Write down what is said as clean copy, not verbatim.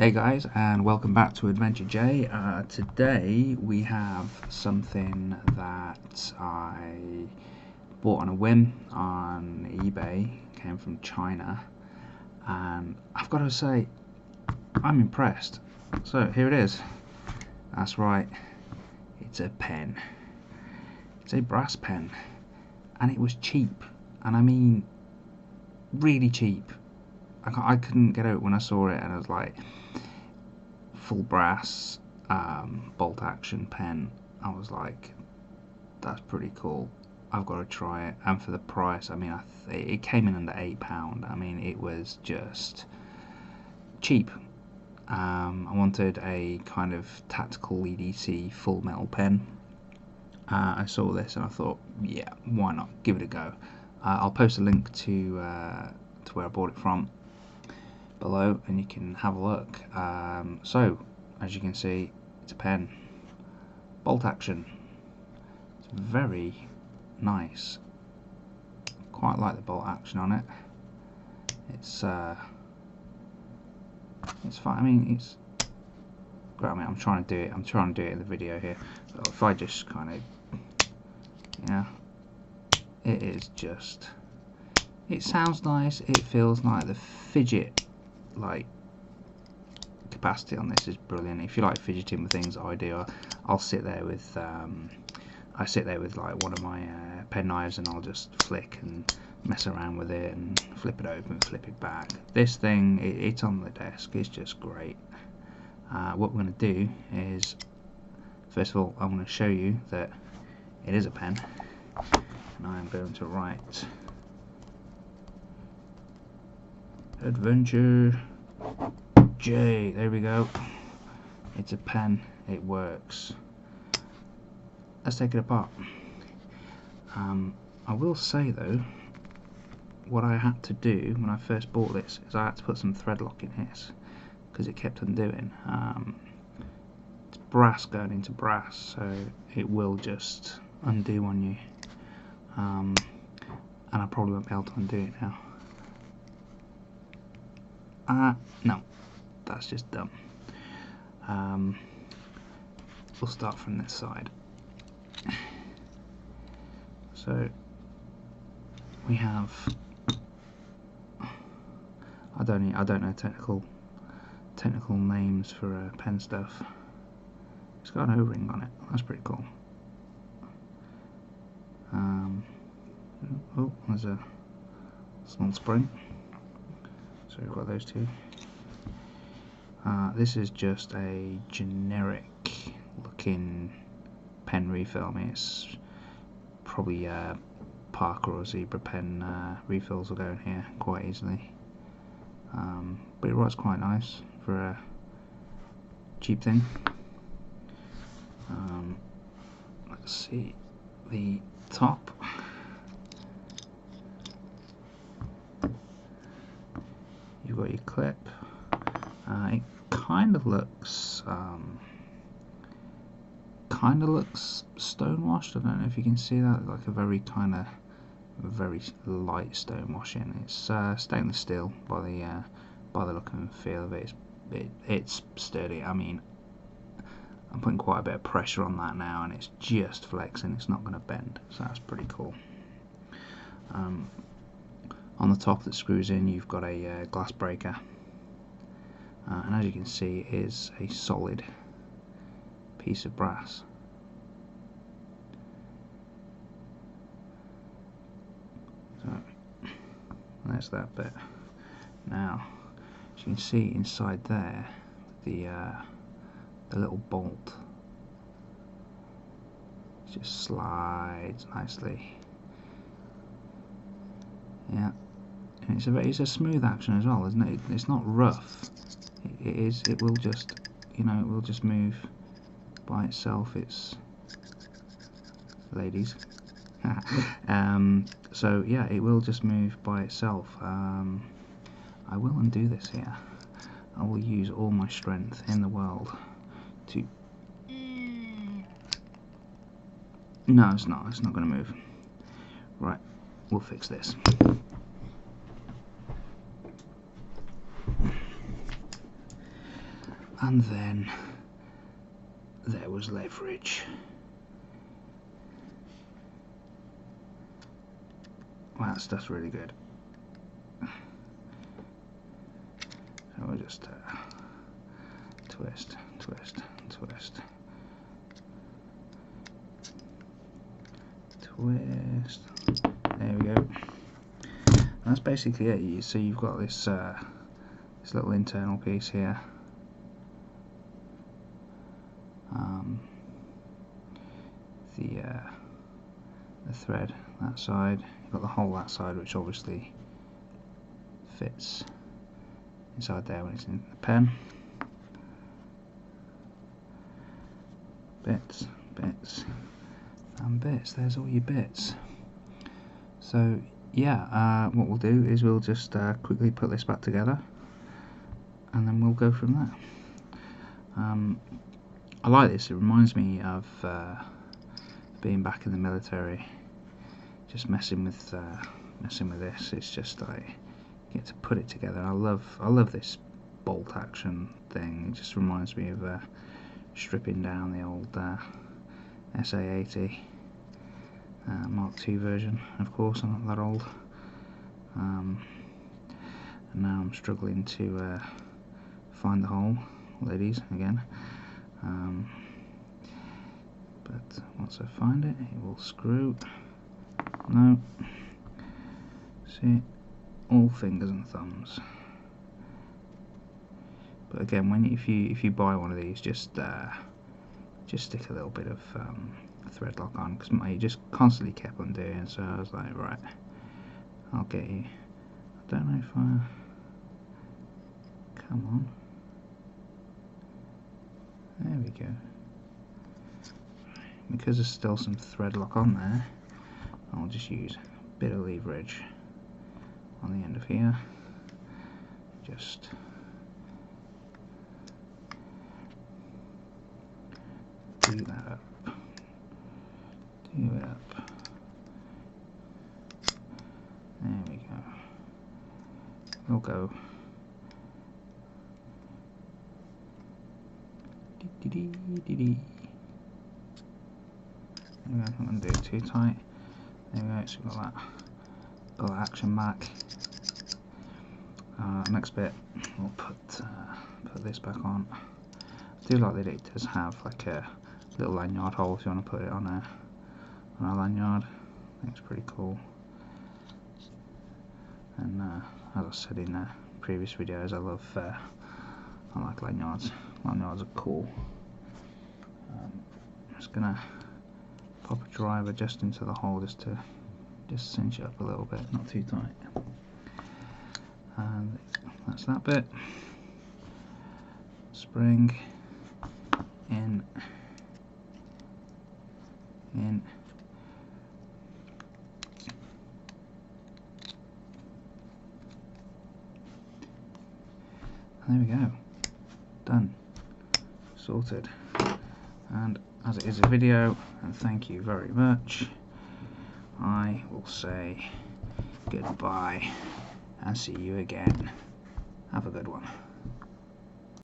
Hey guys, and welcome back to Adventure J. Today we have something that I bought on a whim on eBay. Came from China, and I've got to say I'm impressed. So here it is. That's right, it's a pen. It's a brass pen, and it was cheap, and I mean really cheap. I couldn't get out when I saw it, and I was like, full brass bolt action pen. I was like, that's pretty cool, I've got to try it. And for the price, I mean, it came in under £8. I mean, it was just cheap. I wanted a kind of tactical EDC full metal pen. I saw this and I thought, yeah, why not, give it a go. I'll post a link to where I bought it from below, and you can have a look. So as you can see, it's a pen, bolt action. It's very nice, quite like the bolt action on it. It's fine. I mean, it's great. I mean, I'm trying to do it in the video here, but if I just kind of, it is just, it sounds nice, it feels like the fidget like capacity on this is brilliant. If you like fidgeting with things, I do. I'll sit there with like one of my pen knives, and I'll just flick and mess around with it and flip it open, flip it back. This thing, it's on the desk, it's just great. What we're going to do is, first of all, I'm going to show you that it is a pen, and I am going to write Adventure J. There we go. It's a pen, it works. Let's take it apart. I will say though, what I had to do when I first bought this is I had to put some thread lock in this, because it kept undoing. It's brass going into brass, so it will just undo on you, and I probably won't be able to undo it now. No, that's just dumb. We'll start from this side. So we have, I don't know technical names for pen stuff. It's got an O-ring on it. That's pretty cool. Oh, there's a small spring. So we've got those two. This is just a generic looking pen refill. I mean, it's probably Parker or Zebra pen refills will go in here quite easily. But it writes quite nice for a cheap thing. Let's see the top. You've got your clip. It kind of looks stonewashed. I don't know if you can see that, like a very light stonewashing. It's stainless steel by the look and feel of it. It's sturdy. I mean, I'm putting quite a bit of pressure on that now, and it's just flexing. It's not going to bend, so that's pretty cool. On the top that screws in, you've got a glass breaker, and as you can see, it is a solid piece of brass. So there's that bit. Now, as you can see inside there, the little bolt just slides nicely. Yeah, and it's a smooth action as well, isn't it? It's not rough. It will just, it will just move by itself. It's ladies. So yeah, it will just move by itself. I will undo this here. I will use all my strength in the world to. No, it's not. It's not going to move. Right, we'll fix this. And then there was leverage. Wow, that stuff's really good. So we'll just twist, twist, twist, twist. There we go. That's basically it. So you've got this this little internal piece here. The thread that side. You've got the hole that side, which obviously fits inside there when it's in the pen. Bits, bits, and bits. There's all your bits. So yeah, what we'll do is we'll just quickly put this back together, and then we'll go from there. I like this. It reminds me of being back in the military, just messing with this. It's just like you get to put it together. I love this bolt action thing. It just reminds me of stripping down the old SA-80 Mark II version. Of course, I'm not that old, and now I'm struggling to find the hole, ladies, again. But once I find it, it will screw. No. See, all fingers and thumbs. But again, if you buy one of these, just stick a little bit of thread lock on, because you just constantly kept on doing. So I was like, right, I'll get you. I don't know if I. Come on. There we go. Because there's still some thread lock on there, I'll just use a bit of leverage on the end of here. Just do that up. Do it up. There we go. We'll go. I'm not going to do it too tight. There we go, so we've got that action back. Next bit, we'll put this back on. I do like that it does have like a little lanyard hole if you want to put it on a lanyard. I think it's pretty cool. And as I said in previous videos, I like lanyards. Lanyards are cool. I'm just gonna pop a driver just into the hole just to cinch it up a little bit, not too tight. And that's that bit. Spring in. There we go. Done. Sorted. And as it is a video, and thank you very much, I will say goodbye and see you again. Have a good one.